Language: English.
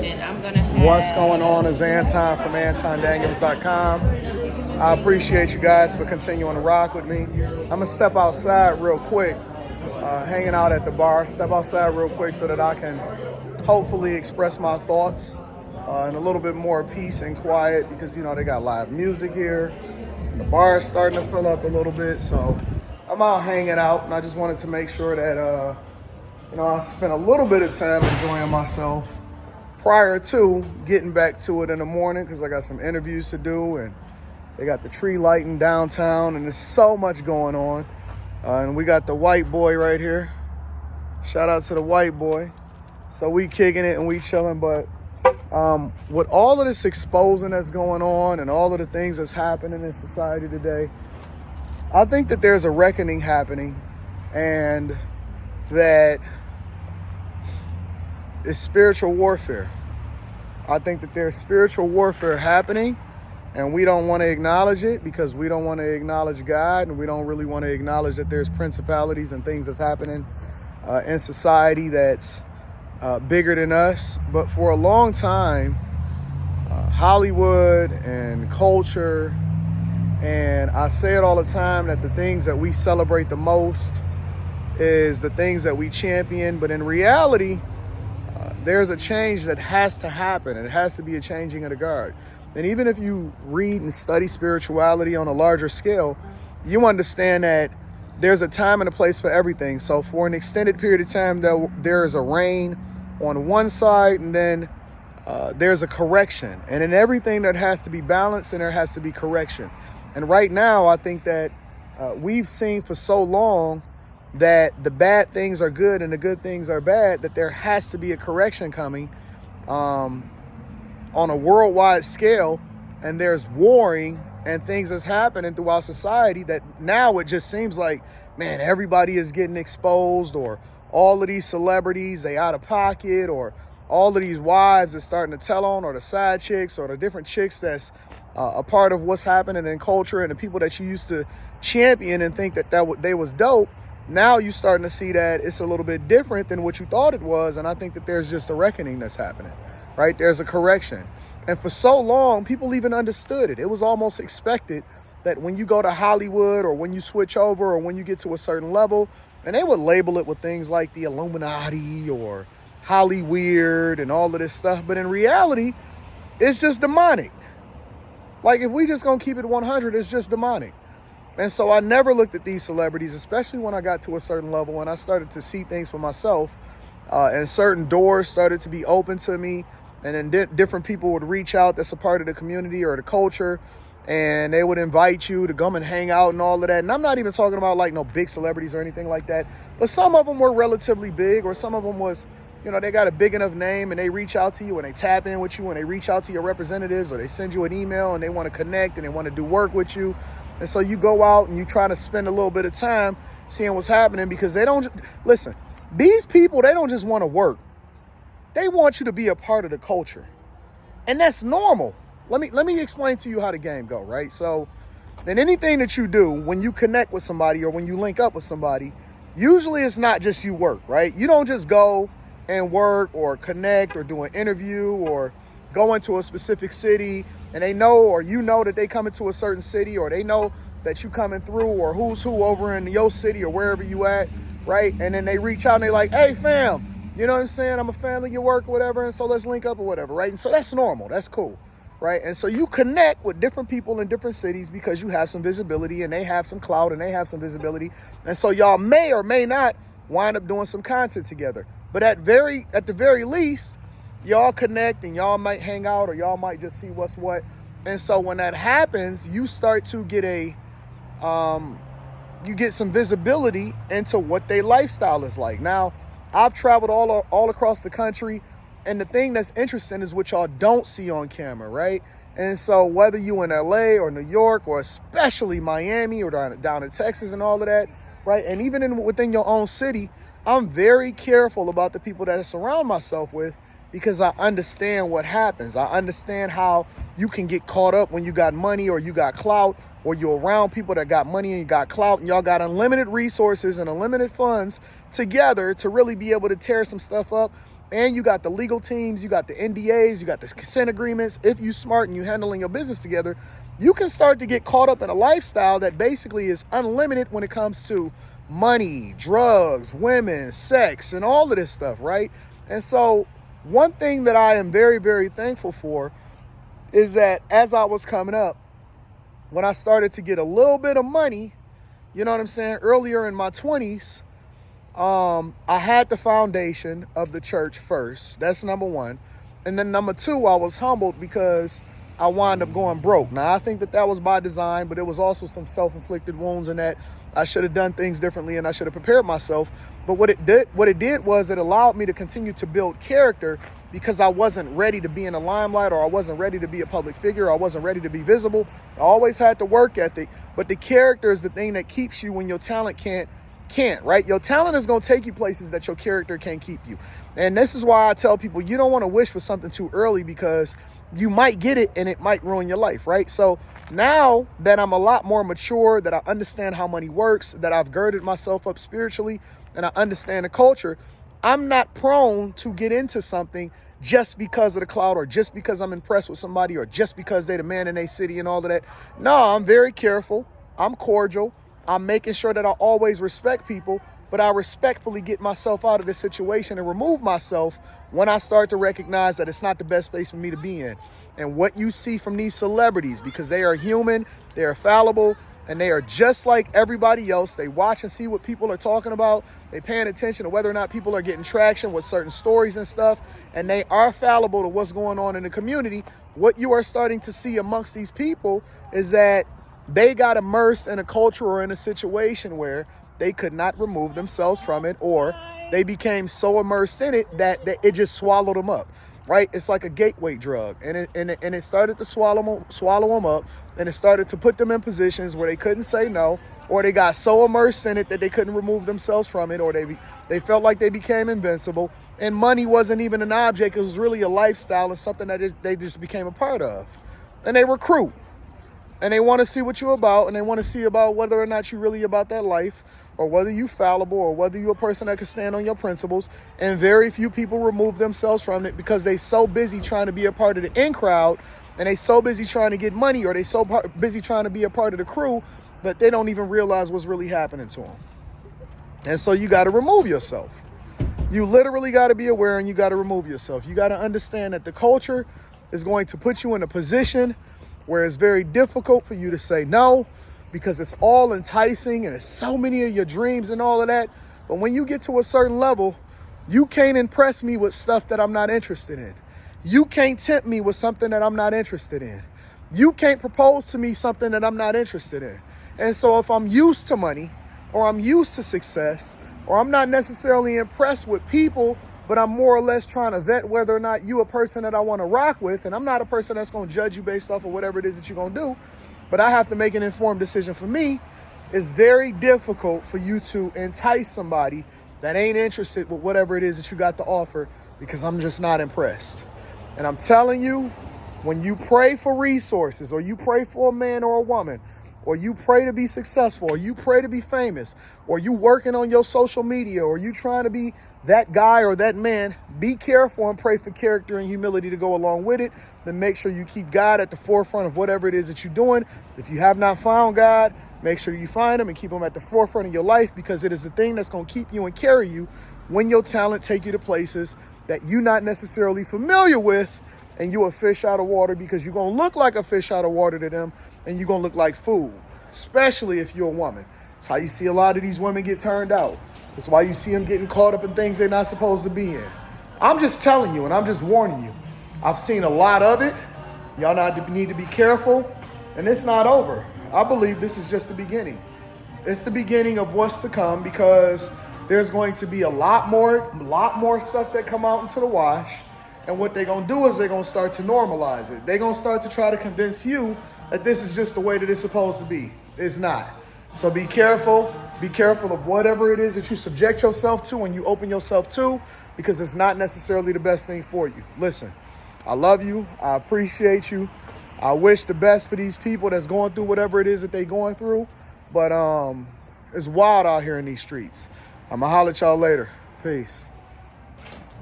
then I'm going to have... What's going on is Anton from AntonDaniels.com. I appreciate you guys for continuing to rock with me. I'm going to step outside real quick, hanging out at the bar. Step outside real quick so that I can hopefully express my thoughts in a little bit more peace and quiet because, you know, they got live music here. The bar is starting to fill up a little bit, so I'm out hanging out, and I just wanted to make sure that, I spent a little bit of time enjoying myself prior to getting back to it in the morning because I got some interviews to do, and they got the tree lighting downtown, and there's so much going on. And we got the white boy right here. Shout out to the white boy. So we kicking it and we chilling, but with all of this exposing that's going on and all of the things that's happening in society today, I think that there's a reckoning happening, and that it's spiritual warfare. I think that there's spiritual warfare happening, and we don't want to acknowledge it because we don't want to acknowledge God, and we don't really want to acknowledge that there's principalities and things that's happening in society that's bigger than us. But for a long time, Hollywood and culture, and I say it all the time, that the things that we celebrate the most is the things that we champion. But in reality, there's a change that has to happen. It has to be a changing of the guard. And even if you read and study spirituality on a larger scale, you understand that there's a time and a place for everything. So for an extended period of time, there is a reign on one side, and then there's a correction. And in everything, that has to be balanced, and there has to be correction. And right now, I think that we've seen for so long that the bad things are good and the good things are bad, that there has to be a correction coming on a worldwide scale. And there's warring and things that's happening throughout society that now it just seems like, man, everybody is getting exposed, or all of these celebrities, they out of pocket, or all of these wives are starting to tell on, or the side chicks, or the different chicks that's a part of what's happening in culture, and the people that you used to champion and think that they was dope. Now you're starting to see that it's a little bit different than what you thought it was. And I think that there's just a reckoning that's happening, right? There's a correction. And for so long, people even understood it. It was almost expected that when you go to Hollywood, or when you switch over, or when you get to a certain level, and they would label it with things like the Illuminati or Hollyweird and all of this stuff. But in reality, it's just demonic. Like, if we just gonna keep it 100, it's just demonic. And so I never looked at these celebrities, especially when I got to a certain level and I started to see things for myself, and certain doors started to be open to me, and then different people would reach out that's a part of the community or the culture, and they would invite you to come and hang out and all of that. And I'm not even talking about like no big celebrities or anything like that, but some of them were relatively big, or some of them was, you know, they got a big enough name, and they reach out to you and they tap in with you, and they reach out to your representatives, or they send you an email and they want to connect and they want to do work with you. And so you go out and you try to spend a little bit of time seeing what's happening, because they don't, listen, these people, they don't just want to work. They want you to be a part of the culture. And that's normal. Let me explain to you how the game go, right? So in anything that you do, when you connect with somebody or when you link up with somebody, usually it's not just you work, right? You don't just go and work or connect or do an interview or go into a specific city, and they know, or you know, that they come into a certain city, or they know that you coming through, or who's who over in your city or wherever you at, right? And then they reach out and they like, hey fam, you know what I'm saying? I'm a fan of your work or whatever, and so let's link up or whatever, right? And so that's normal, that's cool, right? And so you connect with different people in different cities because you have some visibility, and they have some clout, and they have some visibility. And so y'all may or may not wind up doing some content together. But at the very least, y'all connect, and y'all might hang out, or y'all might just see what's what. And so when that happens, you start to get you get some visibility into what their lifestyle is like. Now, I've traveled all across the country, and the thing that's interesting is what y'all don't see on camera, right? And so whether you in LA or New York, or especially Miami, or down in Texas and all of that, right? And even within your own city, I'm very careful about the people that I surround myself with, because I understand what happens. I understand how you can get caught up when you got money, or you got clout, or you're around people that got money and you got clout, and y'all got unlimited resources and unlimited funds together to really be able to tear some stuff up and you got the legal teams, you got the NDAs, you got the consent agreements. If you smart and you handling your business together, you can start to get caught up in a lifestyle that basically is unlimited when it comes to money, drugs, women, sex, and all of this stuff, right? And so one thing that I am very, very thankful for is that as I was coming up, when I started to get a little bit of money, you know what I'm saying, earlier in my 20s, I had the foundation of the church first. That's number one. And then number two, I was humbled because I wound up going broke. Now, I think that that was by design, but it was also some self-inflicted wounds in that I should have done things differently and I should have prepared myself. But what it did was it allowed me to continue to build character because I wasn't ready to be in the limelight, or I wasn't ready to be a public figure, or I wasn't ready to be visible. I always had the work ethic, but the character is the thing that keeps you when your talent can't, right? Your talent is going to take you places that your character can't keep you. And this is why I tell people you don't want to wish for something too early, because you might get it and it might ruin your life, right? So now that I'm a lot more mature, that I understand how money works, that I've girded myself up spiritually, and I understand the culture, I'm not prone to get into something just because of the clout, or just because I'm impressed with somebody, or just because they're the man in their city and all of that. No, I'm very careful. I'm cordial. I'm making sure that I always respect people, but I respectfully get myself out of this situation and remove myself when I start to recognize that it's not the best space for me to be in. And what you see from these celebrities, because they are human, they are fallible, and they are just like everybody else. They watch and see what people are talking about. They paying attention to whether or not people are getting traction with certain stories and stuff. And they are fallible to what's going on in the community. What you are starting to see amongst these people is that they got immersed in a culture or in a situation where they could not remove themselves from it, or they became so immersed in it that it just swallowed them up, right? It's like a gateway drug, and it started to swallow them up, and it started to put them in positions where they couldn't say no, or they got so immersed in it that they couldn't remove themselves from it, or they felt like they became invincible, and money wasn't even an object. It was really a lifestyle and something that they just became a part of. And they recruit, and they want to see what you're about, and they want to see about whether or not you're really about that life, or whether you fallible, or whether you're a person that can stand on your principles. And very few people remove themselves from it because they so busy trying to be a part of the in crowd, and they so busy trying to get money, or they so busy trying to be a part of the crew, but they don't even realize what's really happening to them. And so you got to remove yourself. You literally got to be aware, and you got to remove yourself. You got to understand that the culture is going to put you in a position where it's very difficult for you to say no, because it's all enticing and it's so many of your dreams and all of that. But when you get to a certain level, you can't impress me with stuff that I'm not interested in. You can't tempt me with something that I'm not interested in. You can't propose to me something that I'm not interested in. And so if I'm used to money, or I'm used to success, or I'm not necessarily impressed with people, but I'm more or less trying to vet whether or not you a person that I want to rock with, and I'm not a person that's going to judge you based off of whatever it is that you're going to do, but I have to make an informed decision for me. It's very difficult for you to entice somebody that ain't interested with whatever it is that you got to offer, because I'm just not impressed. And I'm telling you, when you pray for resources, or you pray for a man or a woman, or you pray to be successful, or you pray to be famous, or you working on your social media, or you trying to be that guy or that man, be careful and pray for character and humility to go along with it. Then make sure you keep God at the forefront of whatever it is that you're doing. If you have not found God, make sure you find him and keep him at the forefront of your life, because it is the thing that's going to keep you and carry you when your talent take you to places that you're not necessarily familiar with, and you're a fish out of water, because you're going to look like a fish out of water to them, and you're going to look like food, especially if you're a woman. It's how you see a lot of these women get turned out. That's why you see them getting caught up in things they're not supposed to be in. I'm just telling you, and I'm just warning you. I've seen a lot of it. Y'all need to be careful, and it's not over. I believe this is just the beginning. It's the beginning of what's to come, because there's going to be a lot more stuff that come out into the wash. And what they're going to do is they're going to start to normalize it. They're going to start to try to convince you that this is just the way that it's supposed to be. It's not. So be careful. Be careful of whatever it is that you subject yourself to and you open yourself to, because it's not necessarily the best thing for you. Listen, I love you. I appreciate you. I wish the best for these people that's going through whatever it is that they're going through. But it's wild out here in these streets. I'm going to holler at y'all later. Peace.